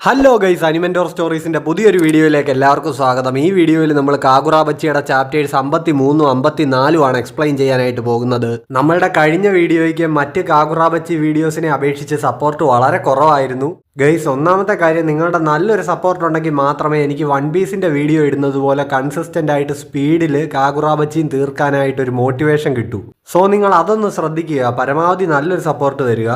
Hello guys, അനിമെന്റോർ സ്റ്റോറീസിന്റെ പുതിയൊരു വീഡിയോയിലേക്ക് എല്ലാവർക്കും സ്വാഗതം. ഈ വീഡിയോയിൽ നമ്മൾ കാഗുറ ബച്ചിയുടെ ചാപ്റ്റേഴ്സ് 53 54 ആണ് എക്സ്പ്ലെയിൻ ചെയ്യാനായിട്ട് പോകുന്നത്. നമ്മളുടെ കഴിഞ്ഞ വീഡിയോയ്ക്ക് മറ്റ് കാഗുറ ബച്ചി വീഡിയോസിനെ അപേക്ഷിച്ച് സപ്പോർട്ട് വളരെ കുറവായിരുന്നു. ഗൈസ്, ഒന്നാമത്തെ കാര്യം, നിങ്ങളുടെ നല്ലൊരു സപ്പോർട്ട് ഉണ്ടെങ്കിൽ മാത്രമേ എനിക്ക് വൺ പീസിന്റെ വീഡിയോ ഇടുന്നത് പോലെ കൺസിസ്റ്റന്റ് ആയിട്ട് സ്പീഡിൽ കാഗുറ ബച്ചിയും തീർക്കാനായിട്ട് ഒരു മോട്ടിവേഷൻ കിട്ടൂ. സോ നിങ്ങൾ അതൊന്ന് ശ്രദ്ധിക്കുക, പരമാവധി നല്ലൊരു സപ്പോർട്ട് തരിക.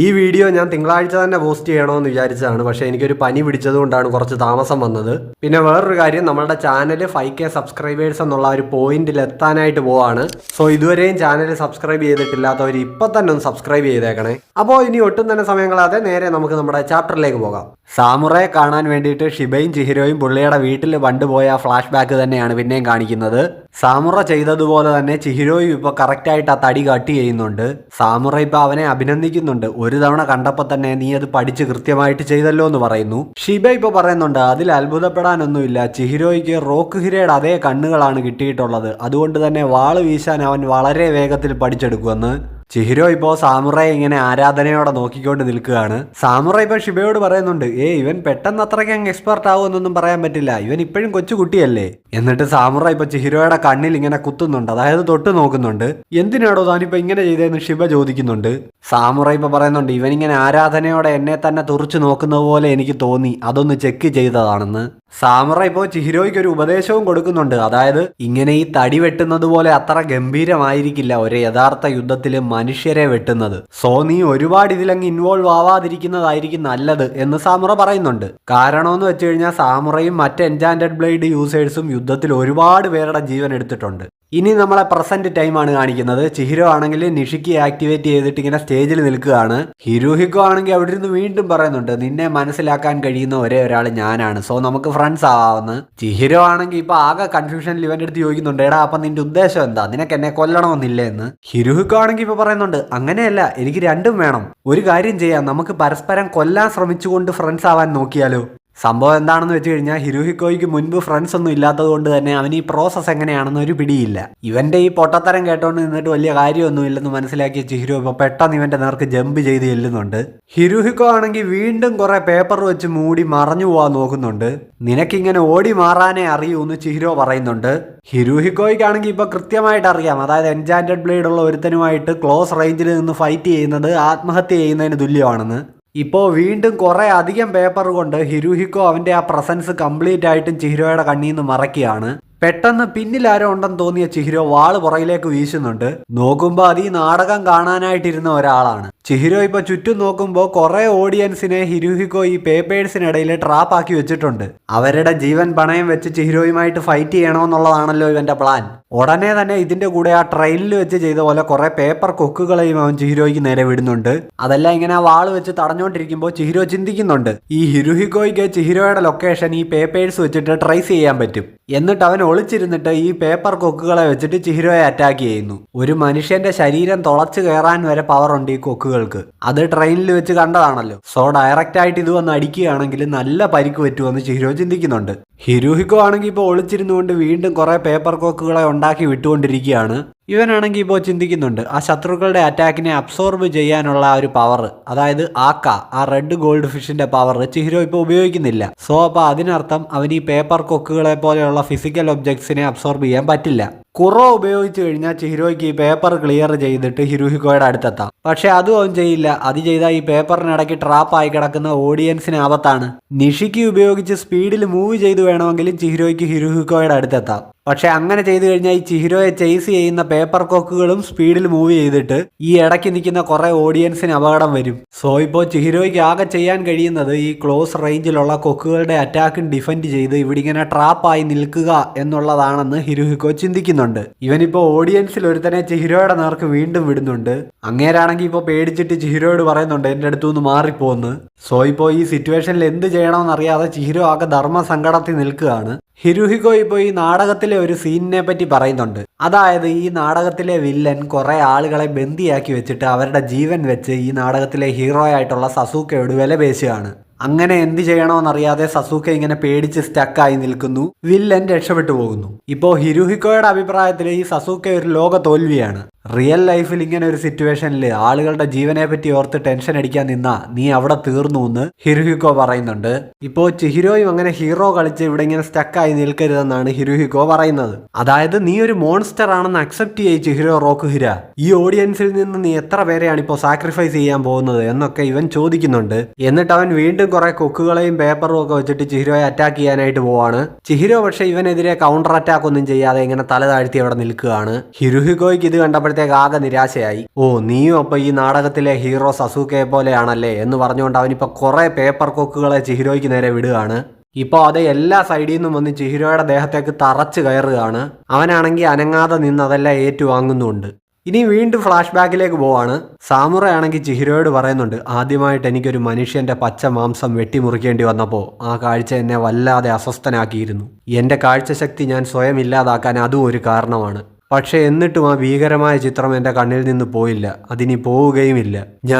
ഈ വീഡിയോ ഞാൻ തിങ്കളാഴ്ച തന്നെ പോസ്റ്റ് ചെയ്യണമെന്ന് വിചാരിച്ചതാണ്, പക്ഷേ എനിക്കൊരു പനി പിടിച്ചതുകൊണ്ടാണ് കുറച്ച് താമസം വന്നത്. പിന്നെ വേറൊരു കാര്യം, നമ്മളുടെ ചാനൽ 5K സബ്സ്ക്രൈബേഴ്സ് എന്നുള്ള ഒരു പോയിന്റിൽ എത്താനായിട്ട് പോവാണ്. സോ ഇതുവരെയും ചാനൽ സബ്സ്ക്രൈബ് ചെയ്തിട്ടില്ലാത്തവർ ഇപ്പം തന്നെ ഒന്ന് സബ്സ്ക്രൈബ് ചെയ്തേക്കണേ. അപ്പോൾ ഇനി ഒട്ടും തന്നെ സമയം കളയാതെ നേരെ നമുക്ക് നമ്മുടെ ചാപ്റ്ററിലേക്ക് പോകാം. സാമുറയെ കാണാൻ വേണ്ടിയിട്ട് ഷിബയും ചിഹിരോയും പുള്ളിയുടെ വീട്ടിൽ പണ്ട് പോയ ഫ്ലാഷ് ബാക്ക് തന്നെയാണ് പിന്നെയും കാണിക്കുന്നത്. സാമുറ ചെയ്തതുപോലെ തന്നെ ചിഹിരോയും ഇപ്പോൾ കറക്റ്റായിട്ട് ആ തടി കട്ട് ചെയ്യുന്നുണ്ട്. സാമുറ ഇപ്പോൾ അവനെ അഭിനന്ദിക്കുന്നുണ്ട്. ഒരു തവണ കണ്ടപ്പോൾ തന്നെ നീ അത് പഠിച്ച് കൃത്യമായിട്ട് ചെയ്തല്ലോ എന്ന് പറയുന്നു. ഷിബ ഇപ്പോൾ പറയുന്നുണ്ട് അതിൽ അത്ഭുതപ്പെടാനൊന്നുമില്ല, ചിഹിരോയ്ക്ക് റോക്ക് ഹിരയുടെ അതേ കണ്ണുകളാണ് കിട്ടിയിട്ടുള്ളത്, അതുകൊണ്ട് തന്നെ വാള് വീശാൻ അവൻ വളരെ വേഗത്തിൽ പഠിച്ചെടുക്കുമെന്ന്. ചിഹിരോ ഇപ്പോൾ സാമുറയെ ഇങ്ങനെ ആരാധനയോടെ നോക്കിക്കൊണ്ട് നിൽക്കുകയാണ്. സാമുറ ഇപ്പോൾ ഷിബയോട് പറയുന്നുണ്ട്, ഇവൻ പെട്ടെന്ന് അത്രയ്ക്ക് അങ്ങ് എക്സ്പെർട്ട് ആവുമെന്നൊന്നും പറയാൻ പറ്റില്ല, ഇവൻ ഇപ്പോഴും കൊച്ചുകുട്ടിയല്ലേ. എന്നിട്ട് സാമുറ ഇപ്പോൾ ചിഹിരോയുടെ കണ്ണിൽ ഇങ്ങനെ കുത്തുന്നുണ്ട്, അതായത് തൊട്ട് നോക്കുന്നുണ്ട്. എന്തിനാണോ താനിപ്പോൾ ഇങ്ങനെ ചെയ്തതെന്ന് ഷിബ ചോദിക്കുന്നുണ്ട്. സാമുറ ഇപ്പോൾ പറയുന്നുണ്ട്, ഇവനിങ്ങനെ ആരാധനയോടെ എന്നെ തന്നെ തുറച്ചു നോക്കുന്നത് പോലെ എനിക്ക് തോന്നി, അതൊന്ന് ചെക്ക് ചെയ്തതാണെന്ന്. സാമുറ ഇപ്പോൾ ചിഹിരോയ്ക്ക് ഒരു ഉപദേശവും കൊടുക്കുന്നുണ്ട്, അതായത് ഇങ്ങനെ ഈ തടി വെട്ടുന്നത് പോലെ അത്ര ഗംഭീരമായിരിക്കില്ല ഒരു യഥാർത്ഥ യുദ്ധത്തിൽ മനുഷ്യരെ വെട്ടുന്നത്. സോ നീ ഒരുപാട് ഇതിലങ്ങ് ഇൻവോൾവ് ആവാതിരിക്കുന്നതായിരിക്കും നല്ലത് എന്ന് സാമുറ പറയുന്നുണ്ട്. കാരണമെന്ന് വെച്ച് കഴിഞ്ഞാൽ സാമുറയും മറ്റ് എൻചാന്റഡ് ബ്ലേഡ് യൂസേഴ്സും യുദ്ധത്തിൽ ഒരുപാട് പേരുടെ ജീവൻ എടുത്തിട്ടുണ്ട്. ഇനി നമ്മളെ പ്രസന്റ് ടൈമാണ് കാണിക്കുന്നത്. ചിഹിരോ ആണെങ്കിൽ നിഷിക്ക് ആക്ടിവേറ്റ് ചെയ്തിട്ട് ഇങ്ങനെ സ്റ്റേജിൽ നിൽക്കുകയാണ്. ഹിരോഹിക്കോ ആണെങ്കിൽ അവിടെ ഇരുന്ന് വീണ്ടും പറയുന്നുണ്ട്, നിന്നെ മനസ്സിലാക്കാൻ കഴിയുന്ന ഒരേ ഒരാൾ ഞാനാണ്, സോ നമുക്ക് ഫ്രണ്ട്സ് ആവാമെന്ന്. ചിഹിരോ ആണെങ്കിൽ ഇപ്പൊ ആകെ കൺഫ്യൂഷനിൽ ഇവന്റെ അടുത്ത് ചോദിക്കുന്നുണ്ട്, എടാ അപ്പൊ നിന്റെ ഉദ്ദേശം എന്താ, നിനക്ക് എന്നെ കൊല്ലണമെന്നില്ലേ എന്ന്. ഹിരോഹിക്കോ ആണെങ്കിൽ ഇപ്പൊ പറയുന്നുണ്ട്, അങ്ങനെയല്ല, എനിക്ക് രണ്ടും വേണം. ഒരു കാര്യം ചെയ്യാം, നമുക്ക് പരസ്പരം കൊല്ലാൻ ശ്രമിച്ചുകൊണ്ട് ഫ്രണ്ട്സ് ആവാൻ നോക്കിയാലോ. സംഭവം എന്താണെന്ന് വെച്ച് കഴിഞ്ഞാൽ ഹിരോഹിക്കോയ്ക്ക് മുൻപ് ഫ്രണ്ട്സ് ഒന്നും ഇല്ലാത്തത് കൊണ്ട് തന്നെ അവന് ഈ പ്രോസസ്സ് എങ്ങനെയാണെന്ന് ഒരു പിടിയില്ല. ഇവന്റെ ഈ പൊട്ടത്തരം കേട്ടോണ്ട് നിന്നിട്ട് വലിയ കാര്യമൊന്നും ഇല്ലെന്ന് മനസ്സിലാക്കിയ ചിഹിരോ ഇപ്പോൾ പെട്ടെന്ന് ഇവന്റെ നേർക്ക് ജമ്പ് ചെയ്ത് ചെല്ലുന്നുണ്ട്. ഹിരോഹിക്കോ ആണെങ്കിൽ വീണ്ടും കുറെ പേപ്പർ വെച്ച് മൂടി മറഞ്ഞു പോവാൻ നോക്കുന്നുണ്ട്. നിനക്കിങ്ങനെ ഓടി മാറാനേ അറിയൂ എന്ന് ചിഹിരോ പറയുന്നുണ്ട്. ഹിരോഹിക്കോയ്ക്കാണെങ്കിൽ ഇപ്പൊ കൃത്യമായിട്ട് അറിയാം, അതായത് എൻചാന്റഡ് ബ്ലേഡ് ഉള്ള ഒരുത്തനുമായിട്ട് ക്ലോസ് റേഞ്ചിൽ നിന്ന് ഫൈറ്റ് ചെയ്യുന്നത് ആത്മഹത്യ ചെയ്യുന്നതിന് തുല്യമാണെന്ന്. ഇപ്പോൾ വീണ്ടും കുറേ അധികം പേപ്പർ കൊണ്ട് ഹിരോഹിക്കോ അവൻ്റെ ആ പ്രസൻസ് കംപ്ലീറ്റ് ആയിട്ടും ചിഹിരോയുടെ കണ്ണിൽ നിന്ന് മറയ്ക്കുകയാണ്. പെട്ടെന്ന് പിന്നിൽ ആരോ ഉണ്ടെന്ന് തോന്നിയ ചിഹിരോ വാള് പുറകിലേക്ക് വീശുന്നുണ്ട്. നോക്കുമ്പോൾ അത് ഈ നാടകം കാണാനായിട്ടിരുന്ന ഒരാളാണ്. ചിഹിരോ ഇപ്പോൾ ചുറ്റും നോക്കുമ്പോൾ കുറേ ഓഡിയൻസിനെ ഹിരോഹിക്കോ ഈ പേപ്പേഴ്സിനിടയിൽ ട്രാപ്പാക്കി വെച്ചിട്ടുണ്ട്. അവരുടെ ജീവൻ പണയം വെച്ച് ചിഹിരോയുമായിട്ട് ഫൈറ്റ് ചെയ്യണമെന്നുള്ളതാണല്ലോ ഇവന്റെ പ്ലാൻ. ഉടനെ തന്നെ ഇതിന്റെ കൂടെ ആ ട്രെയിനിൽ വെച്ച് ചെയ്ത പോലെ കുറെ പേപ്പർ കൊക്കുകളെയും അവൻ ചിഹിരോയ്ക്ക് നേരെ വിടുന്നുണ്ട്. അതെല്ലാം ഇങ്ങനെ ആ വാള് വെച്ച് തടഞ്ഞുകൊണ്ടിരിക്കുമ്പോൾ ചിഹിരോ ചിന്തിക്കുന്നുണ്ട്, ഈ ഹിരോഹിക്കോയ്ക്ക് ചിഹിരോയുടെ ലൊക്കേഷൻ ഈ പേപ്പേഴ്സ് വെച്ചിട്ട് ട്രേസ് ചെയ്യാൻ പറ്റും. എന്നിട്ട് അവൻ ഒളിച്ചിരുന്നിട്ട് ഈ പേപ്പർ കൊക്കുകളെ വെച്ചിട്ട് ചിഹിരോയെ അറ്റാക്ക് ചെയ്യുന്നു. ഒരു മനുഷ്യന്റെ ശരീരം തുളച്ചു കയറാൻ വരെ പവർ ഉണ്ട് ഈ കൊക്കുകൾക്ക്. അത് ട്രെയിനിൽ വെച്ച് കണ്ടതാണല്ലോ. സോ ഡയറക്റ്റ് ആയിട്ട് ഇത് വന്ന് അടിക്കുകയാണെങ്കിൽ നല്ല പരിക്ക് പറ്റുമെന്ന് ചിഹിരോ ചിന്തിക്കുന്നുണ്ട്. ഹിരോഹിക്കോ ആണെങ്കിൽ ഇപ്പോൾ ഒളിച്ചിരുന്നുകൊണ്ട് വീണ്ടും കുറെ പേപ്പർ കൊക്കുകളെ ഉണ്ടാക്കി വിട്ടുകൊണ്ടിരിക്കുകയാണ്. ഇവനാണെങ്കിൽ ഇപ്പോൾ ചിന്തിക്കുന്നുണ്ട്, ആ ശത്രുക്കളുടെ അറ്റാക്കിനെ അബ്സോർബ് ചെയ്യാനുള്ള ആ ഒരു പവർ, അതായത് ആ റെഡ് ഗോൾഡ് ഫിഷിന്റെ പവർ ചിഹിരോ ഇപ്പോൾ ഉപയോഗിക്കുന്നില്ല. സോ അപ്പോൾ അതിനർത്ഥം അവൻ ഈ പേപ്പർ കൊക്കുകളെ പോലെയുള്ള ഫിസിക്കൽ ഒബ്ജക്ട്സിനെ അബ്സോർബ് ചെയ്യാൻ പറ്റില്ല. കുറോ ഉപയോഗിച്ച് കഴിഞ്ഞാൽ ചിഹിരോയ്ക്ക് ഈ പേപ്പർ ക്ലിയർ ചെയ്തിട്ട് ഹിരോഹിക്കോയുടെ അടുത്തെത്താം. പക്ഷെ അതും അവൻ ചെയ്യില്ല. അത് ചെയ്താൽ ഈ പേപ്പറിനിടയ്ക്ക് ട്രാപ്പായി കിടക്കുന്ന ഓഡിയൻസിന് ആപത്താണ്. നിഷിക്ക് ഉപയോഗിച്ച് സ്പീഡിൽ മൂവ് ചെയ്ത് വേണമെങ്കിലും ചിഹിരോയ്ക്ക് ഹിരോഹിക്കോയുടെ അടുത്തെത്താം. പക്ഷെ അങ്ങനെ ചെയ്തു കഴിഞ്ഞാൽ ഈ ചിഹിരോയെ ചേസ് ചെയ്യുന്ന പേപ്പർ കൊക്കുകളും സ്പീഡിൽ മൂവ് ചെയ്തിട്ട് ഈ ഇടയ്ക്ക് നിൽക്കുന്ന കുറെ ഓഡിയൻസിന് അപകടം വരും. സോ ഇപ്പോൾ ചിഹിരോയ്ക്ക് ആകെ ചെയ്യാൻ കഴിയുന്നത് ഈ ക്ലോസ് റേഞ്ചിലുള്ള കൊക്കുകളുടെ അറ്റാക്കും ഡിഫെൻഡ് ചെയ്ത് ഇവിടെ ഇങ്ങനെ ട്രാപ്പായി നിൽക്കുക എന്നുള്ളതാണെന്ന് ഹിരോഹിക്കോ ചിന്തിക്കുന്നുണ്ട്. ഇവനിപ്പോ ഓഡിയൻസിൽ ഒരുത്തനെ ചിഹിരോയുടെ നേർക്ക് വീണ്ടും വിടുന്നുണ്ട്. അങ്ങേരാണെങ്കിൽ ഇപ്പോൾ പേടിച്ചിട്ട് ചിഹിരോയോട് പറയുന്നുണ്ട്, എന്റെ അടുത്തുനിന്ന് മാറിപ്പോന്ന്. സോ ഇപ്പോൾ ഈ സിറ്റുവേഷനിൽ എന്ത് ചെയ്യണമെന്നറിയാതെ ചിഹിരോ ആകെ ധർമ്മസങ്കടത്തിൽ നിൽക്കുകയാണ്. ഹിരോഹിക്കോ ഇപ്പോൾ ഈ നാടകത്തിലെ ഒരു സീനിനെ പറ്റി പറയുന്നുണ്ട്. അതായത് ഈ നാടകത്തിലെ വില്ലൻ കുറെ ആളുകളെ ബന്ദിയാക്കി വെച്ചിട്ട് അവരുടെ ജീവൻ വെച്ച് ഈ നാടകത്തിലെ ഹീറോ ആയിട്ടുള്ള സസൂക്കയോട് വില പേശുകയാണ്. അങ്ങനെ എന്ത് ചെയ്യണമെന്നറിയാതെ സസൂക്കെ ഇങ്ങനെ പേടിച്ച് സ്റ്റക്കായി നിൽക്കുന്നു. വില്ലൻ രക്ഷപ്പെട്ടു പോകുന്നു. ഇപ്പോ ഹിരുഹിക്കോയുടെ അഭിപ്രായത്തിൽ ഈ സസൂക്കെ ഒരു ലോക തോൽവിയാണ്. റിയൽ ലൈഫിൽ ഇങ്ങനെ ഒരു സിറ്റുവേഷനിൽ ആളുകളുടെ ജീവനെ പറ്റി ഓർത്ത് ടെൻഷൻ അടിക്കാൻ നിന്നാ നീ അവിടെ തീർന്നു എന്ന് ഹിരുഹിക്കോ പറയുന്നുണ്ട്. ഇപ്പോ ചിഹിരോയും അങ്ങനെ ഹീറോ കളിച്ച് ഇവിടെ ഇങ്ങനെ സ്റ്റക്കായി നിൽക്കരുതെന്നാണ് ഹിരുഹിക്കോ പറയുന്നത്. അതായത് നീ ഒരു മോൺസ്റ്റർ ആണെന്ന് അക്സെപ്റ്റ് ചെയ്യ് ചിഹിരോ റോക്കുഹിര. ഈ ഓഡിയൻസിൽ നിന്ന് നീ എത്ര പേരെയാണ് ഇപ്പോൾ സാക്രിഫൈസ് ചെയ്യാൻ പോകുന്നത് എന്നൊക്കെ ഇവൻ ചോദിക്കുന്നുണ്ട്. എന്നിട്ട് അവൻ വീണ്ടും കുറെ കൊക്കുകളെയും പേപ്പറും ഒക്കെ വെച്ചിട്ട് ചിഹിരോയെ അറ്റാക്ക് ചെയ്യാനായിട്ട് പോവാണ്. ചിഹിരോ പക്ഷെ ഇവനെതിരെ കൗണ്ടർ അറ്റാക്ക് ഒന്നും ചെയ്യാതെ ഇങ്ങനെ തല താഴ്ത്തി അവിടെ നിൽക്കുകയാണ്. ഹിരുഹിക്കോയ്ക്ക് ഇത് കണ്ടപ്പോൾ ആകെ നിരാശയായി. ഓ നീയും അപ്പൊ ഈ നാടകത്തിലെ ഹീറോ സസൂക്കയെ പോലെയാണല്ലേ എന്ന് പറഞ്ഞുകൊണ്ട് അവനിപ്പോ കുറെ പേപ്പർ കൊക്കുകളെ ചിഹിരോയ്ക്ക് നേരെ വിടുകയാണ്. ഇപ്പോൾ അത് എല്ലാ സൈഡിൽ നിന്നും വന്ന് ചിഹിരോയുടെ ദേഹത്തേക്ക് തറച്ച് കയറുകയാണ്. അവനാണെങ്കിൽ അനങ്ങാതെ നിന്ന് അതെല്ലാം ഏറ്റുവാങ്ങുന്നുണ്ട്. ഇനി വീണ്ടും ഫ്ലാഷ് ബാക്കിലേക്ക് പോവാണ്. സാമുറ ആണെങ്കിൽ ചിഹിരോയോട് പറയുന്നുണ്ട്, ആദ്യമായിട്ട് എനിക്കൊരു മനുഷ്യന്റെ പച്ച മാംസം വെട്ടിമുറിക്കേണ്ടി വന്നപ്പോൾ ആ കാഴ്ച എന്നെ വല്ലാതെ അസ്വസ്ഥനാക്കിയിരുന്നു. എന്റെ കാഴ്ചശക്തി ഞാൻ സ്വയം ഇല്ലാതാക്കാൻ അതും ഒരു കാരണമാണ്. പക്ഷെ എന്നിട്ടും ആ ഭീകരമായ ചിത്രം എൻ്റെ കണ്ണിൽ നിന്ന് പോയില്ല. അതിനി പോവുകയുമില്ല.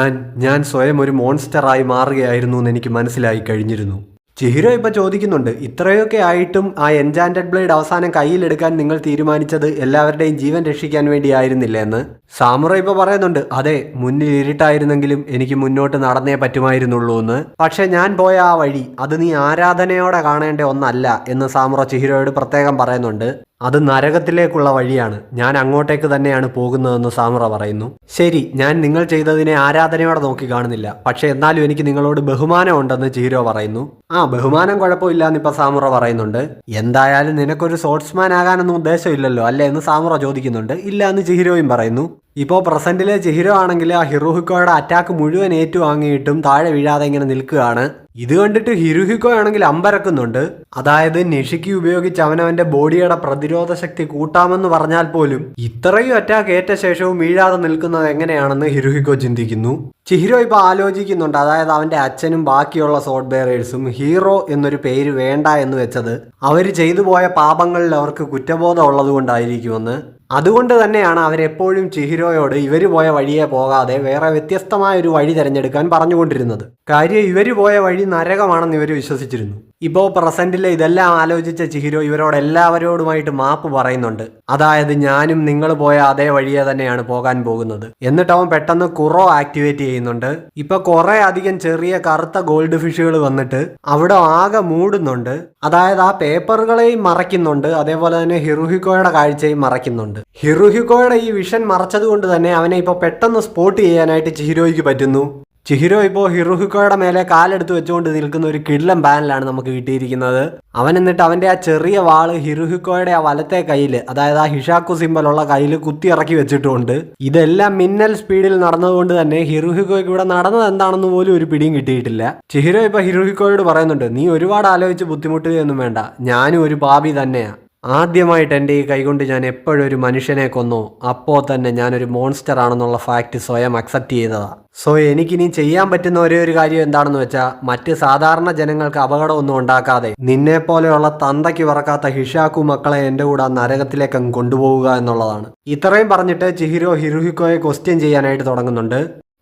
ഞാൻ സ്വയം ഒരു മോൺസ്റ്ററായി മാറുകയായിരുന്നു എന്ന് എനിക്ക് മനസ്സിലായി കഴിഞ്ഞിരുന്നു. ചിഹിരോ ഇപ്പൊ ചോദിക്കുന്നുണ്ട്, ഇത്രയൊക്കെ ആയിട്ടും ആ എൻചാന്റഡ് ബ്ലേഡ് അവസാനം കയ്യിലെടുക്കാൻ നിങ്ങൾ തീരുമാനിച്ചത് എല്ലാവരുടെയും ജീവൻ രക്ഷിക്കാൻ വേണ്ടിയായിരുന്നില്ല എന്ന്. സാമുറ ഇപ്പൊ പറയുന്നുണ്ട്, അതെ, മുന്നിൽ ഇരുട്ടായിരുന്നെങ്കിലും എനിക്ക് മുന്നോട്ട് നടന്നേ പറ്റുമായിരുന്നുള്ളൂ എന്ന്. പക്ഷെ ഞാൻ പോയ ആ വഴി അത് നീ ആരാധനയോടെ കാണേണ്ട ഒന്നല്ല എന്ന് സാമുറ ചിഹിരോയോട് പ്രത്യേകം പറയുന്നുണ്ട്. അത് നരകത്തിലേക്കുള്ള വഴിയാണ്. ഞാൻ അങ്ങോട്ടേക്ക് തന്നെയാണ് പോകുന്നതെന്ന് സാമുറ പറയുന്നു. ശരി, ഞാൻ നിങ്ങൾ ചെയ്തതിനെ ആരാധനയോടെ നോക്കി കാണുന്നില്ല. പക്ഷെ എന്നാലും എനിക്ക് നിങ്ങളോട് ബഹുമാനം ഉണ്ടെന്ന് ചിഹിരോ പറയുന്നു. ബഹുമാനം കുഴപ്പമില്ലാന്ന് ഇപ്പൊ സാമുറ പറയുന്നുണ്ട്. എന്തായാലും നിനക്കൊരു സ്പോർട്സ്മാൻ ആകാനൊന്നും ഉദ്ദേശമില്ലല്ലോ അല്ലേ എന്ന് സാമുറ ചോദിക്കുന്നുണ്ട്. ഇല്ല എന്ന് ചിഹിരോയും പറയുന്നു. ഇപ്പോൾ പ്രസന്റിലെ ചിഹിരോ ആണെങ്കിൽ ആ ഹിറുഹിക്കോയുടെ അറ്റാക്ക് മുഴുവൻ ഏറ്റുവാങ്ങിയിട്ടും താഴെ വീഴാതെ ഇങ്ങനെ നിൽക്കുകയാണ്. ഇത് കണ്ടിട്ട് ഹിരുഹിക്കോ ആണെങ്കിൽ അമ്പരക്കുന്നുണ്ട്. അതായത് നിഷിക്ക് ഉപയോഗിച്ച് അവനവന്റെ ബോഡിയുടെ പ്രതിരോധ ശക്തി കൂട്ടാമെന്ന് പറഞ്ഞാൽ പോലും ഇത്രയും അറ്റാക്ക് ഏറ്റ ശേഷവും വീഴാതെ നിൽക്കുന്നത് എങ്ങനെയാണെന്ന് ഹിരുഹിക്കോ ചിന്തിക്കുന്നു. ചിഹിരോ ഇപ്പൊ ആലോചിക്കുന്നുണ്ട്. അതായത് അവന്റെ അച്ഛനും ബാക്കിയുള്ള സോഡ് ബെയറേഴ്സും ഹീറോ എന്നൊരു പേര് വേണ്ട എന്ന് വെച്ചത് അവർ ചെയ്തു പോയ പാപങ്ങളിൽ അവർക്ക് കുറ്റബോധം ഉള്ളത് കൊണ്ടായിരിക്കുമെന്ന്. അതുകൊണ്ട് തന്നെയാണ് അവരെപ്പോഴും ചിഹിരോയോട് ഇവര് പോയ വഴിയെ പോകാതെ വേറെ വ്യത്യസ്തമായ ഒരു വഴി തിരഞ്ഞെടുക്കാൻ പറഞ്ഞുകൊണ്ടിരുന്നത്. കാര്യം ഇവര് പോയ വഴി നരകമാണെന്ന് ഇവർ വിശ്വസിച്ചിരുന്നു. ഇപ്പോൾ പ്രസന്റിലെ ഇതെല്ലാം ആലോചിച്ച ചിഹിരോ ഇവരോട് എല്ലാവരോടുമായിട്ട് മാപ്പ് പറയുന്നുണ്ട്. അതായത് ഞാനും നിങ്ങൾ പോയ അതേ വഴിയെ തന്നെയാണ് പോകാൻ പോകുന്നത്. എന്നിട്ട് അവൻ പെട്ടെന്ന് കുറോ ആക്ടിവേറ്റ് ചെയ്യുന്നുണ്ട്. ഇപ്പൊ കുറെ അധികം ചെറിയ കറുത്ത ഗോൾഡ് ഫിഷുകൾ വന്നിട്ട് അവിടെ ആകെ മൂടുന്നുണ്ട്. അതായത് ആ പേപ്പറുകളെയും മറയ്ക്കുന്നുണ്ട്. അതേപോലെ തന്നെ ഹിറുഹിക്കോയുടെ കാഴ്ചയും മറയ്ക്കുന്നുണ്ട്. ഹിറുഹിക്കോയുടെ ഈ വിഷൻ മറച്ചത് കൊണ്ട് തന്നെ അവനെ ഇപ്പൊ പെട്ടെന്ന് സ്പോട്ട് ചെയ്യാനായിട്ട് ചിഹിരോയ്ക്ക് പറ്റുന്നു. ചിഹിരോ ഇപ്പോൾ ഹിറുഹിക്കോയുടെ മേലെ കാലെടുത്ത് വെച്ചുകൊണ്ട് നിൽക്കുന്ന ഒരു കിടിലൻ ബാനിലാണ് നമുക്ക് കിട്ടിയിരിക്കുന്നത്. അവൻ എന്നിട്ട് അവന്റെ ആ ചെറിയ വാള് ഹിറുഹിക്കോയുടെ ആ വലത്തെ കയ്യിൽ, അതായത് ആ ഹിഷാക്കു സിംബലുള്ള കയ്യിൽ കുത്തി ഇറക്കി വെച്ചിട്ടുണ്ട്. ഇതെല്ലാം മിന്നൽ സ്പീഡിൽ നടന്നതുകൊണ്ട് തന്നെ ഹിറുഹിക്കോയ്ക്ക് ഇവിടെ നടന്നത് എന്താണെന്ന് പോലും ഒരു പിടിയും കിട്ടിയിട്ടില്ല. ചിഹിരോ ഇപ്പൊ ഹിറുഹിക്കോയോട് പറയുന്നുണ്ട്, നീ ഒരുപാട് ആലോചിച്ച് ബുദ്ധിമുട്ടുകയൊന്നും വേണ്ട, ഞാനും ഒരു പാപി തന്നെയാ. ആദ്യമായിട്ട് എൻ്റെ ഈ കൈകൊണ്ട് ഞാൻ എപ്പോഴൊരു മനുഷ്യനെ കൊന്നോ അപ്പോൾ തന്നെ ഞാനൊരു മോൺസ്റ്റർ ആണെന്നുള്ള ഫാക്റ്റ് സ്വയം അക്സെപ്റ്റ് ചെയ്തതാ. സോ എനിക്കിനി ചെയ്യാൻ പറ്റുന്ന ഒരേ ഒരു കാര്യം എന്താണെന്ന് വെച്ചാൽ മറ്റ് സാധാരണ ജനങ്ങൾക്ക് അപകടമൊന്നും ഉണ്ടാക്കാതെ നിന്നെ പോലെയുള്ള തന്തയ്ക്ക് പറക്കാത്ത ഹിഷാക്കു മക്കളെ എൻ്റെ കൂടെ ആ നരകത്തിലേക്ക് അങ്ങ് കൊണ്ടുപോവുക എന്നുള്ളതാണ്. ഇത്രയും പറഞ്ഞിട്ട് ചിഹിരോ ഹിറുഹിക്കോയെ ക്വസ്റ്റ്യൻ ചെയ്യാനായിട്ട് തുടങ്ങുന്നുണ്ട്.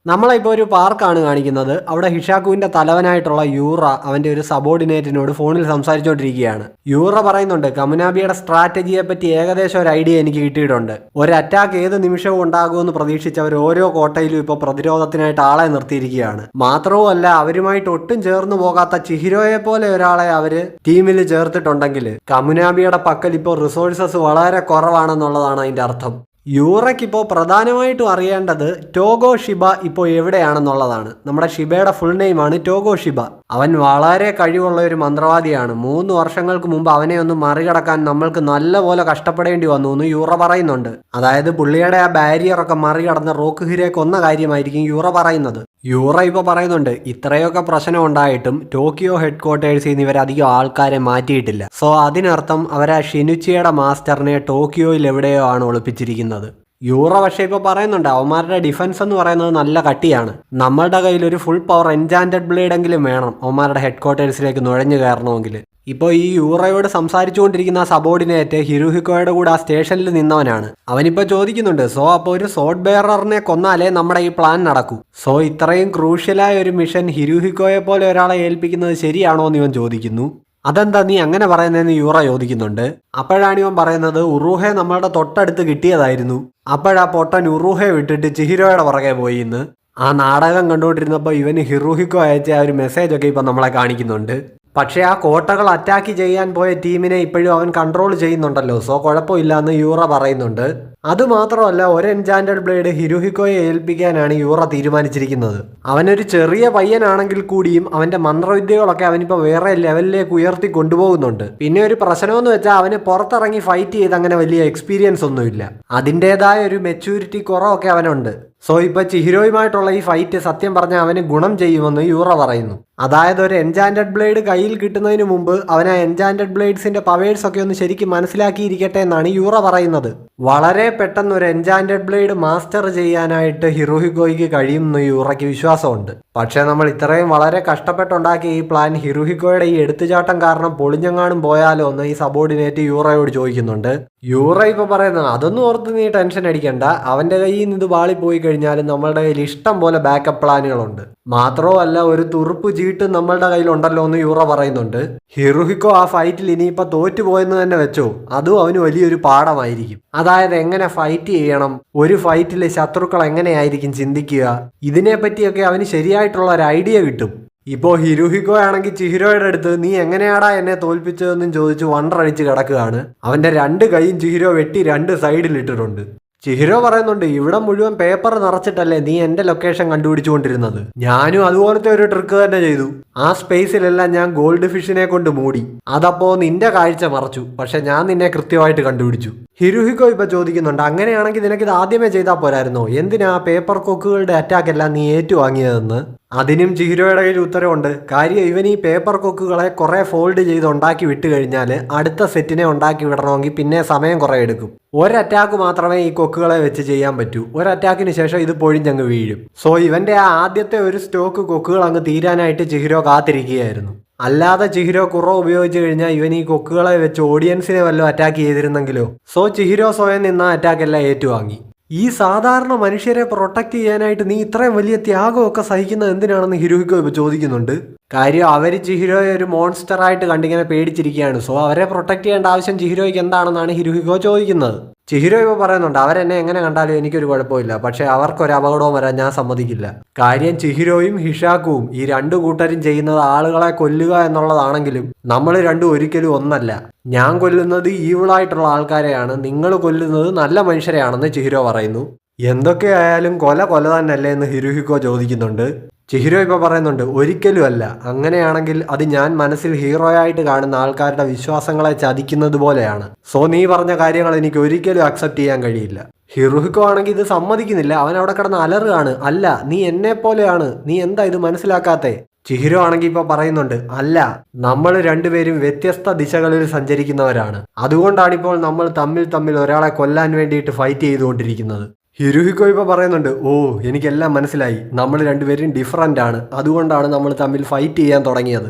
നമ്മളിപ്പോൾ ഒരു പാർക്കാണ് കാണിക്കുന്നത്. അവിടെ ഹിഷാക്കുവിന്റെ തലവനായിട്ടുള്ള യൂറ അവന്റെ ഒരു സബോർഡിനേറ്റിനോട് ഫോണിൽ സംസാരിച്ചുകൊണ്ടിരിക്കുകയാണ്. യൂറ പറയുന്നുണ്ട്, കമുനാബിയുടെ സ്ട്രാറ്റജിയെ പറ്റി ഏകദേശം ഒരു ഐഡിയ എനിക്ക് കിട്ടിയിട്ടുണ്ട്. ഒരു അറ്റാക്ക് ഏത് നിമിഷവും ഉണ്ടാകുമെന്ന് പ്രതീക്ഷിച്ച് അവർ ഓരോ കോട്ടയിലും ഇപ്പോൾ പ്രതിരോധത്തിനായിട്ട് ആളെ നിർത്തിയിരിക്കുകയാണ്. മാത്രവുമല്ല അവരുമായിട്ട് ഒട്ടും ചേർന്ന് പോകാത്ത ചിഹിരോയെ പോലെ ഒരാളെ അവര് ടീമിൽ ചേർത്തിട്ടുണ്ടെങ്കിൽ കമുനാബിയുടെ പക്കൽ ഇപ്പോൾ റിസോഴ്സസ് വളരെ കുറവാണെന്നുള്ളതാണ് അതിന്റെ അർത്ഥം. യൂറയ്ക്ക് ഇപ്പോൾ പ്രധാനമായിട്ടും അറിയേണ്ടത് ടോഗോ ഷിബ ഇപ്പോൾ എവിടെയാണെന്നുള്ളതാണ്. നമ്മുടെ ഷിബയുടെ ഫുൾ നെയിമാണ് ടോഗോ ഷിബ. അവൻ വളരെ കഴിവുള്ള ഒരു മന്ത്രവാദിയാണ്. 3 വർഷങ്ങൾക്ക് മുമ്പ് അവനെ ഒന്ന് മറികടക്കാൻ നമ്മൾക്ക് നല്ലപോലെ കഷ്ടപ്പെടേണ്ടി വന്നു എന്ന് യൂറ പറയുന്നുണ്ട്. അതായത് പുള്ളിയുടെ ആ ബാരിയറൊക്കെ മറികടന്ന് റോക്കുഹിരെ കൊന്ന കാര്യമായിരിക്കും യൂറ പറയുന്നത്. യൂറ ഇപ്പോൾ പറയുന്നുണ്ട്, ഇത്രയൊക്കെ പ്രശ്നം ഉണ്ടായിട്ടും ടോക്കിയോ ഹെഡ് ക്വാർട്ടേഴ്സിൽ നിന്ന് ഇവരധികം ആൾക്കാരെ മാറ്റിയിട്ടില്ല. സോ അതിനർത്ഥം അവരാ ഷിനുച്ചിയുടെ മാസ്റ്ററിനെ ടോക്കിയോയിൽ എവിടെയോ ആണ് ഒളിപ്പിച്ചിരിക്കുന്നത്. യൂറ പക്ഷേ ഇപ്പോൾ പറയുന്നുണ്ട് അവന്മാരുടെ ഡിഫൻസ് എന്ന് പറയുന്നത് നല്ല കട്ടിയാണ്. നമ്മളുടെ കയ്യിൽ ഒരു ഫുൾ പവർ എൻചാന്റഡ് ബ്ലേഡെങ്കിലും വേണം അവന്മാരുടെ ഹെഡ് ക്വാർട്ടേഴ്സിലേക്ക് നുഴഞ്ഞു കയറണമെങ്കിൽ. ഇപ്പോൾ ഈ യൂറയോട് സംസാരിച്ചുകൊണ്ടിരിക്കുന്ന ആ സബോർഡിനേറ്റ് ഹിരുഹിക്കോയുടെ കൂടെ ആ സ്റ്റേഷനിൽ നിന്നവനാണ്. അവനിപ്പോൾ ചോദിക്കുന്നുണ്ട്, സോ അപ്പോൾ ഒരു സോഡ് ബെയററിനെ കൊന്നാലേ നമ്മുടെ ഈ പ്ലാൻ നടക്കൂ. സോ ഇത്രയും ക്രൂഷ്യലായ ഒരു മിഷൻ ഹിരുഹിക്കോയെ പോലെ ഒരാളെ ഏൽപ്പിക്കുന്നത് ശരിയാണോ എന്ന് ഇവൻ ചോദിക്കുന്നു. അതെന്താ നീ അങ്ങനെ പറയുന്നതെന്ന് യൂറ ചോദിക്കുന്നുണ്ട്. അപ്പോഴാണ് ഇവൻ പറയുന്നത്, ഉറൂഹെ നമ്മളുടെ തൊട്ടടുത്ത് കിട്ടിയതായിരുന്നു. അപ്പോഴാ പൊട്ടൻ ഉറൂഹെ വിട്ടിട്ട് ചിഹിരോയുടെ പുറകെ പോയി എന്ന്. ആ നാടകം കണ്ടുകൊണ്ടിരുന്നപ്പോൾ ഇവന് ഹിറുഹിക്കോ അയച്ച ആ ഒരു മെസ്സേജൊക്കെ ഇപ്പം നമ്മളെ കാണിക്കുന്നുണ്ട്. പക്ഷേ ആ കോട്ടകൾ അറ്റാക്ക് ചെയ്യാൻ പോയ ടീമിനെ ഇപ്പോഴും അവൻ കൺട്രോൾ ചെയ്യുന്നുണ്ടല്ലോ, സോ കുഴപ്പമില്ല എന്ന് യൂറ പറയുന്നുണ്ട്. അതുമാത്രമല്ല, ഒരു എൻചാൻറ്റഡ് ബ്ലേഡ് ഹിരുഹിക്കോയെ ഏൽപ്പിക്കാനാണ് യൂറ തീരുമാനിച്ചിരിക്കുന്നത്. അവനൊരു ചെറിയ പയ്യനാണെങ്കിൽ കൂടിയും അവന്റെ മന്ത്രവിദ്യകളൊക്കെ അവനിപ്പോൾ വേറെ ലെവലിലേക്ക് ഉയർത്തി കൊണ്ടുപോകുന്നുണ്ട്. പിന്നെ ഒരു പ്രശ്നമെന്ന് വെച്ചാൽ അവന് പുറത്തിറങ്ങി ഫൈറ്റ് ചെയ്ത് അങ്ങനെ വലിയ എക്സ്പീരിയൻസ് ഒന്നുമില്ല. അതിൻ്റെതായ ഒരു മെച്യൂരിറ്റി കുറവൊക്കെ അവനുണ്ട്. സോ ഇപ്പോൾ ചിഹിരോയുമായിട്ടുള്ള ഈ ഫൈറ്റ് സത്യം പറഞ്ഞാൽ അവന് ഗുണം ചെയ്യുമെന്ന് യൂറ പറയുന്നു. അതായത് ഒരു എൻചാൻറ്റഡ് ബ്ലേഡ് കയ്യിൽ കിട്ടുന്നതിന് മുമ്പ് അവൻ ആ എൻചാൻറ്റഡ് ബ്ലേഡ്സിന്റെ പവേഴ്സ് ഒക്കെ ഒന്ന് ശരിക്കും മനസ്സിലാക്കിയിരിക്കട്ടെ എന്നാണ് യൂറ പറയുന്നത്. വളരെ പെട്ടെന്ന് ഒരു എൻചാൻറ്റഡ് ബ്ലേഡ് മാസ്റ്റർ ചെയ്യാനായിട്ട് ഹിറുഹിക്കോയ്ക്ക് കഴിയുമെന്ന് യൂറയ്ക്ക് വിശ്വാസമുണ്ട്. പക്ഷേ നമ്മൾ ഇത്രയും വളരെ കഷ്ടപ്പെട്ടുണ്ടാക്കിയ ഈ പ്ലാൻ ഹിറുഹിക്കോയുടെ ഈ എടുത്തുചാട്ടം കാരണം പൊളിഞ്ഞെങ്ങാനും പോയാലോ എന്ന് ഈ സബോർഡിനേറ്റ് യൂറയോട് ചോദിക്കുന്നുണ്ട്. യൂറ ഇപ്പോൾ പറയുന്നത്, അതൊന്നും ഓർത്ത് നീ ടെൻഷൻ അടിക്കണ്ട, അവന്റെ കയ്യിൽ നിന്ന് ഇത് വാളിപ്പോയി കഴിഞ്ഞാലും നമ്മളുടെ കയ്യിൽ ഇഷ്ടം പോലെ ബാക്കപ്പ് പ്ലാനുകളുണ്ട്. മാത്രമല്ല ഒരു തുറുപ്പ് ചീട്ട് നമ്മളുടെ കയ്യിലുണ്ടല്ലോ എന്ന് യൂറ പറയുന്നുണ്ട്. ഹിറുഹിക്കോ ആ ഫൈറ്റിൽ ഇനിയിപ്പോൾ തോറ്റുപോയെന്ന് തന്നെ വെച്ചോ, അതും അവന് വലിയൊരു പാഠമായിരിക്കും. അതായത് എങ്ങനെ ഫൈറ്റ് ചെയ്യണം, ഒരു ഫൈറ്റിൽ ശത്രുക്കൾ എങ്ങനെയായിരിക്കും ചിന്തിക്കുക, ഇതിനെപ്പറ്റിയൊക്കെ അവന് ശരിയായിട്ടുള്ള ഒരു ഐഡിയ കിട്ടും. ഇപ്പോൾ ഹിരുഹിക്കോ ആണെങ്കിൽ ചിഹിരോയുടെ അടുത്ത് നീ എങ്ങനെയാടാ എന്നെ തോൽപ്പിച്ചതെന്നും ചോദിച്ച് വണ്ടറടിച്ച് കിടക്കുകയാണ്. അവന്റെ രണ്ട് കൈയും ചിഹിരോ വെട്ടി രണ്ട് സൈഡിലിട്ടിട്ടുണ്ട്. ചിഹിരോ പറയുന്നുണ്ട്, ഇവിടെ മുഴുവൻ പേപ്പർ നിറച്ചിട്ടല്ലേ നീ എന്റെ ലൊക്കേഷൻ കണ്ടുപിടിച്ചുകൊണ്ടിരുന്നത്. ഞാനും അതുപോലത്തെ ഒരു ട്രിക്ക് തന്നെ ചെയ്തു. ആ സ്പേസിലെല്ലാം ഞാൻ ഗോൾഡ് ഫിഷിനെ കൊണ്ട് മൂടി. അതപ്പോ നിന്റെ കാഴ്ച മറച്ചു, പക്ഷെ ഞാൻ നിന്നെ കൃത്യമായിട്ട് കണ്ടുപിടിച്ചു. ഹിരുഹിക്കോ ഇപ്പൊ ചോദിക്കുന്നുണ്ട്, അങ്ങനെയാണെങ്കിൽ നിനക്കിത് ആദ്യമേ ചെയ്താൽ പോരായിരുന്നോ, എന്തിനാ പേപ്പർ കൊക്കുകളുടെ അറ്റാക്ക് എല്ലാം നീ ഏറ്റുവാങ്ങിയതെന്ന്. അതിനും ചിഹിരോയുടെ കയ്യിൽ ഉത്തരവുണ്ട്. കാര്യം ഇവൻ ഈ പേപ്പർ കൊക്കുകളെ കുറെ ഫോൾഡ് ചെയ്ത് ഉണ്ടാക്കി വിട്ട് കഴിഞ്ഞാൽ അടുത്ത സെറ്റിനെ ഉണ്ടാക്കി വിടണമെങ്കിൽ പിന്നെ സമയം കുറെ എടുക്കും. ഒരറ്റാക്ക് മാത്രമേ ഈ കൊക്കുകളെ വെച്ച് ചെയ്യാൻ പറ്റൂ. ഒരറ്റാക്കിന് ശേഷം ഇത് പൊഴിഞ്ഞങ്ങ് വീഴും. സോ ഇവന്റെ ആ ആദ്യത്തെ ഒരു സ്റ്റോക്ക് കൊക്കുകൾ അങ്ങ് തീരാനായിട്ട് ചിഹിരോ കാത്തിരിക്കുകയായിരുന്നു. അല്ലാതെ ചിഹിരോ കുറവ് ഉപയോഗിച്ച് കഴിഞ്ഞാൽ ഇവൻ ഈ കൊക്കുകളെ വെച്ച് ഓഡിയൻസിനെ വല്ലതും അറ്റാക്ക് ചെയ്തിരുന്നെങ്കിലോ. സോ ചിഹിരോ സ്വയം നിന്ന് അറ്റാക്ക് എല്ലാം ഏറ്റുവാങ്ങി. ഈ സാധാരണ മനുഷ്യരെ പ്രൊട്ടക്ട് ചെയ്യാനായിട്ട് നീ ഇത്രയും വലിയ ത്യാഗമൊക്കെ സഹിക്കുന്നത് എന്തിനാണെന്ന് ഹിരുഹിക്കോ ഇപ്പോൾ ചോദിക്കുന്നുണ്ട്. കാര്യം അവർ ചിഹിരോയെ ഒരു മോൺസ്റ്ററായിട്ട് കണ്ടിങ്ങനെ പേടിച്ചിരിക്കുകയാണ്. സോ അവരെ പ്രൊട്ടക്ട് ചെയ്യേണ്ട ആവശ്യം ചിഹിരോയ്ക്ക് എന്താണെന്നാണ് ഹിരുഹിക്കോ ചോദിക്കുന്നത്. ചിഹിരോ ഇപ്പോൾ പറയുന്നുണ്ട്, അവരെന്നെ എങ്ങനെ കണ്ടാലും എനിക്കൊരു കുഴപ്പമില്ല, പക്ഷേ അവർക്കൊരു അപകടവും വരാൻ ഞാൻ സമ്മതിക്കില്ല. കാര്യം ചിഹിരോയും ഹിഷാക്കുവും ഈ രണ്ടു കൂട്ടരും ചെയ്യുന്നത് ആളുകളെ കൊല്ലുക എന്നുള്ളതാണെങ്കിലും നമ്മൾ രണ്ടും ഒരിക്കലും ഒന്നല്ല. ഞാൻ കൊല്ലുന്നത് ഈവിളായിട്ടുള്ള ആൾക്കാരെയാണ്, നിങ്ങൾ കൊല്ലുന്നത് നല്ല മനുഷ്യരെയാണെന്ന് ചിഹിരോ പറയുന്നു. എന്തൊക്കെയായാലും കൊല തന്നെയല്ലേ എന്ന് ഹിരുഹിക്കോ ചോദിക്കുന്നുണ്ട്. ചിഹിരോ ഇപ്പോൾ പറയുന്നുണ്ട്, ഒരിക്കലും അല്ല. അങ്ങനെയാണെങ്കിൽ അത് ഞാൻ മനസ്സിൽ ഹീറോയായിട്ട് കാണുന്ന ആൾക്കാരുടെ വിശ്വാസങ്ങളെ ചതിക്കുന്നത് പോലെയാണ്. സോ നീ പറഞ്ഞ കാര്യങ്ങൾ എനിക്ക് ഒരിക്കലും അക്സെപ്റ്റ് ചെയ്യാൻ കഴിയില്ല. ഹിറുഹിക്കോ ആണെങ്കിൽ ഇത് സമ്മതിക്കുന്നില്ല. അവൻ അവിടെ കിടന്ന് അലറുകയാണ്, അല്ല നീ എന്നെ പോലെയാണ്, നീ എന്താ ഇത് മനസ്സിലാക്കാത്തെ. ചിഹിരോ ആണെങ്കിൽ ഇപ്പോൾ പറയുന്നുണ്ട്, അല്ല നമ്മൾ രണ്ടുപേരും വ്യത്യസ്ത ദിശകളിൽ സഞ്ചരിക്കുന്നവരാണ്. അതുകൊണ്ടാണിപ്പോൾ നമ്മൾ തമ്മിൽ ഒരാളെ കൊല്ലാൻ വേണ്ടിയിട്ട് ഫൈറ്റ് ചെയ്തുകൊണ്ടിരിക്കുന്നത്. ഹിരുഹിക്കോ ഇപ്പോൾ പറയുന്നുണ്ട്, ഓ എനിക്കെല്ലാം മനസ്സിലായി, നമ്മൾ രണ്ടുപേരും ഡിഫറൻ്റ് ആണ്, അതുകൊണ്ടാണ് നമ്മൾ തമ്മിൽ ഫൈറ്റ് ചെയ്യാൻ തുടങ്ങിയത്.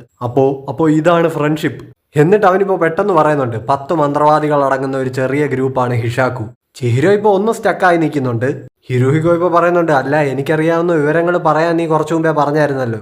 അപ്പോൾ ഇതാണ് ഫ്രണ്ട്ഷിപ്പ്. എന്നിട്ട് അവനിപ്പോൾ പെട്ടെന്ന് പറയുന്നുണ്ട്, 10 മന്ത്രവാദികൾ അടങ്ങുന്ന ഒരു ചെറിയ ഗ്രൂപ്പാണ് ഹിഷാക്കു. ചിഹിരോ ഇപ്പോൾ ഒന്ന് സ്റ്റക്കായി നിൽക്കുന്നുണ്ട്. ഹിരുഹിക്കോ ഇപ്പോൾ പറയുന്നുണ്ട്, അല്ല എനിക്കറിയാവുന്ന വിവരങ്ങൾ പറയാൻ നീ കുറച്ചു മുമ്പേ പറഞ്ഞായിരുന്നല്ലോ.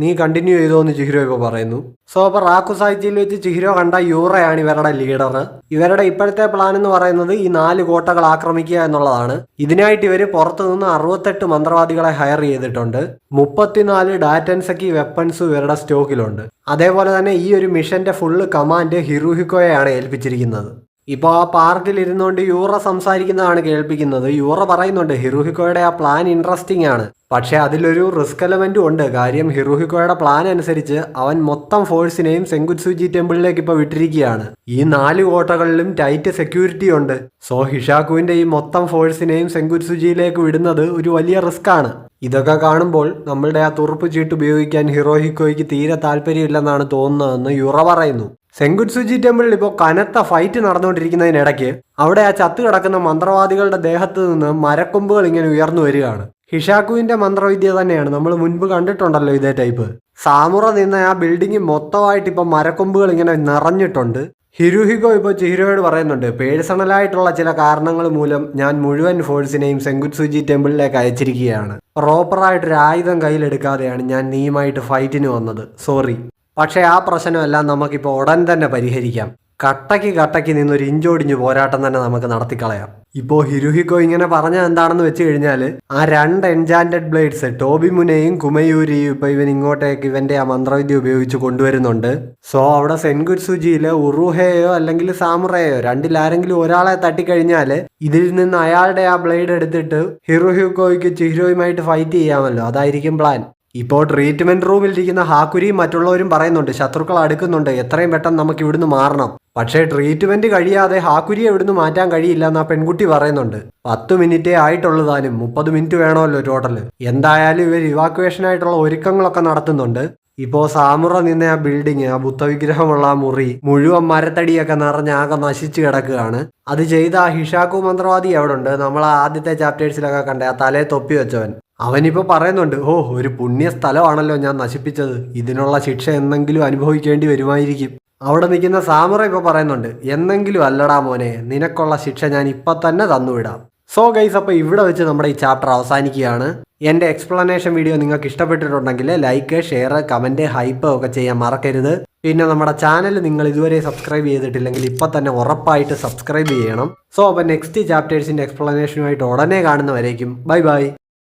നീ കണ്ടിന്യൂ ചെയ്തോ എന്ന് ചിഹിരോ ഇപ്പോൾ പറയുന്നു. സോ അപ്പോൾ റാക്കുസായിച്ചിയിൽ വെച്ച് ചിഹിരോ കണ്ട യൂറയാണ് ഇവരുടെ ലീഡർ. ഇവരുടെ ഇപ്പോഴത്തെ പ്ലാൻ എന്ന് പറയുന്നത് ഈ 4 കോട്ടകൾ ആക്രമിക്കുക എന്നുള്ളതാണ്. ഇതിനായിട്ട് ഇവർ പുറത്തുനിന്ന് 68 മന്ത്രവാദികളെ ഹയർ ചെയ്തിട്ടുണ്ട്. 34 ഡാറ്റൻസക്കി വെപ്പൺസ് ഇവരുടെ സ്റ്റോക്കിലുണ്ട്. അതേപോലെ തന്നെ ഈ ഒരു മിഷന്റെ ഫുള്ള് കമാൻഡ് ഹിറുഹിക്കോയെയാണ് ഏൽപ്പിച്ചിരിക്കുന്നത്. ഇപ്പോൾ ആ പാർക്കിൽ ഇരുന്നുകൊണ്ട് യൂറ സംസാരിക്കുന്നതാണ് കേൾപ്പിക്കുന്നത്. യൂറ പറയുന്നുണ്ട്, ഹിറുഹിക്കോയുടെ ആ പ്ലാൻ ഇൻട്രസ്റ്റിംഗ് ആണ്, പക്ഷേ അതിലൊരു റിസ്ക് എലമെന്റും ഉണ്ട്. കാര്യം ഹിറുഹിക്കോയുടെ പ്ലാൻ അനുസരിച്ച് അവൻ മൊത്തം ഫോഴ്സിനെയും സെങ്കുത്സുജി ടെമ്പിളിലേക്ക് ഇപ്പോൾ വിട്ടിരിക്കുകയാണ്. ഈ 4 കോട്ടകളിലും ടൈറ്റ് സെക്യൂരിറ്റി ഉണ്ട്. സോ ഹിഷാക്കുവിന്റെ ഈ മൊത്തം ഫോഴ്സിനെയും സെങ്കുത്സുജിയിലേക്ക് വിടുന്നത് ഒരു വലിയ റിസ്ക് ആണ്. ഇതൊക്കെ കാണുമ്പോൾ നമ്മളുടെ ആ തുറുപ്പ് ചീട്ട് ഉപയോഗിക്കാൻ ഹിറുഹിക്കോയ്ക്ക് തീരെ താല്പര്യമില്ലെന്നാണ് തോന്നുന്നതെന്ന് യൂറ പറയുന്നു. സെങ്കുത്സുജി ടെമ്പിളിൽ ഇപ്പോൾ കനത്ത ഫൈറ്റ് നടന്നുകൊണ്ടിരിക്കുന്നതിനിടയ്ക്ക് അവിടെ ആ ചത്തു കിടക്കുന്ന മന്ത്രവാദികളുടെ ദേഹത്ത് നിന്ന് മരക്കൊമ്പുകൾ ഇങ്ങനെ ഉയർന്നു വരികയാണ്. ഹിഷാക്കുവിന്റെ മന്ത്രവിദ്യ തന്നെയാണ്, നമ്മൾ മുൻപ് കണ്ടിട്ടുണ്ടല്ലോ ഇതേ ടൈപ്പ്. സാമുറ നിന്ന ആ ബിൽഡിംഗ് മൊത്തമായിട്ട് ഇപ്പം മരക്കൊമ്പുകൾ ഇങ്ങനെ നിറഞ്ഞിട്ടുണ്ട്. ഹിരുഹിഗോ ഇപ്പോൾ ചിഹിരോയോട് പറയുന്നുണ്ട്, പേഴ്സണലായിട്ടുള്ള ചില കാരണങ്ങൾ മൂലം ഞാൻ മുഴുവൻ ഫോഴ്സിനെയും സെങ്കുത്സുജി ടെമ്പിളിലേക്ക് അയച്ചിരിക്കുകയാണ്. പ്രോപ്പറായിട്ടൊരു ആയുധം കയ്യിലെടുക്കാതെയാണ് ഞാൻ നീയുമായിട്ട് ഫൈറ്റിന് വന്നത്, സോറി. പക്ഷേ ആ പ്രശ്നമെല്ലാം നമുക്കിപ്പോൾ ഉടൻ തന്നെ പരിഹരിക്കാം. കട്ടയ്ക്ക് നിന്നൊരു ഇഞ്ചോടിഞ്ഞ് പോരാട്ടം തന്നെ നമുക്ക് നടത്തിക്കളയാം. ഇപ്പോൾ ഹിരുഹിക്കോ ഇങ്ങനെ പറഞ്ഞത് എന്താണെന്ന് വെച്ച് കഴിഞ്ഞാൽ, ആ 2 എൻചാൻറ്റഡ് ബ്ലേഡ്സ് ടോബിമുനെയും കുമയൂരിയും ഇപ്പോൾ ഇവൻ ഇങ്ങോട്ടേക്ക് ഇവൻ്റെ ആ മന്ത്രവിദ്യ ഉപയോഗിച്ച് കൊണ്ടുവരുന്നുണ്ട്. സോ അവിടെ സെൻകുത്സുജിയിൽ ഉറുഹയോ അല്ലെങ്കിൽ സാമുറയോ രണ്ടിലാരെങ്കിലും ഒരാളെ തട്ടിക്കഴിഞ്ഞാൽ ഇതിൽ നിന്ന് അയാളുടെ ആ ബ്ലേഡ് എടുത്തിട്ട് ഹിരുഹിക്കോയ്ക്ക് ചിഹിരോയുമായിട്ട് ഫൈറ്റ് ചെയ്യാമല്ലോ. അതായിരിക്കും പ്ലാൻ. ഇപ്പോൾ ട്രീറ്റ്മെന്റ് റൂമിലിരിക്കുന്ന ഹാക്കുരിയും മറ്റുള്ളവരും പറയുന്നുണ്ട്, ശത്രുക്കൾ അടുക്കുന്നുണ്ട്, എത്രയും പെട്ടെന്ന് നമുക്ക് ഇവിടുന്ന് മാറണം. പക്ഷേ ട്രീറ്റ്മെന്റ് കഴിയാതെ ഹാക്കുരിയെ ഇവിടുന്ന് മാറ്റാൻ കഴിയില്ല എന്ന് ആ പെൺകുട്ടി പറയുന്നുണ്ട്. 10 മിനിറ്റേ ആയിട്ടുള്ളൂ താനും, 30 മിനിറ്റ് വേണമല്ലോ ടോട്ടൽ. എന്തായാലും ഇവർ ഇവാക്വേഷനായിട്ടുള്ള ഒരുക്കങ്ങളൊക്കെ നടത്തുന്നുണ്ട്. ഇപ്പോൾ സാമുറ നിന്ന ആ ബിൽഡിങ്, ആ ബുദ്ധവിഗ്രഹമുള്ള ആ മുറി മുഴുവൻ മരത്തടിയൊക്കെ നിറഞ്ഞ് ആകെ നശിച്ചു കിടക്കുകയാണ്. അത് ചെയ്ത ആ ഹിഷാക്കു മന്ത്രവാദി എവിടെ ഉണ്ട്? നമ്മൾ ആദ്യത്തെ ചാപ്റ്റേഴ്സിലൊക്കെ കണ്ട ആ തലയെ തൊപ്പി വെച്ചവൻ. അവനിപ്പോൾ പറയുന്നുണ്ട്, ഓ ഒരു പുണ്യ സ്ഥലമാണല്ലോ ഞാൻ നശിപ്പിച്ചത്, ഇതിനുള്ള ശിക്ഷ എന്നെങ്കിലും അനുഭവിക്കേണ്ടി വരുമായിരിക്കും. അവിടെ നിൽക്കുന്ന സാമുറ ഇപ്പോൾ പറയുന്നുണ്ട്, എന്നെങ്കിലും അല്ലടാ മോനെ, നിനക്കുള്ള ശിക്ഷ ഞാൻ ഇപ്പം തന്നെ തന്നുവിടാം. സോ ഗൈസ്, അപ്പോൾ ഇവിടെ വെച്ച് നമ്മുടെ ഈ ചാപ്റ്റർ അവസാനിക്കുകയാണ്. എൻ്റെ എക്സ്പ്ലനേഷൻ വീഡിയോ നിങ്ങൾക്ക് ഇഷ്ടപ്പെട്ടിട്ടുണ്ടെങ്കിൽ ലൈക്ക്, ഷെയർ, കമൻറ്റ്, ഹൈപ്പ് ഒക്കെ ചെയ്യാൻ മറക്കരുത്. പിന്നെ നമ്മുടെ ചാനൽ നിങ്ങൾ ഇതുവരെ സബ്സ്ക്രൈബ് ചെയ്തിട്ടില്ലെങ്കിൽ ഇപ്പം തന്നെ ഉറപ്പായിട്ട് സബ്സ്ക്രൈബ് ചെയ്യണം. സോ അപ്പോൾ നെക്സ്റ്റ് ചാപ്റ്റേഴ്സിൻ്റെ എക്സ്പ്ലനേഷനുമായിട്ട് ഉടനെ കാണുന്നവരേക്കും ബൈ ബൈ.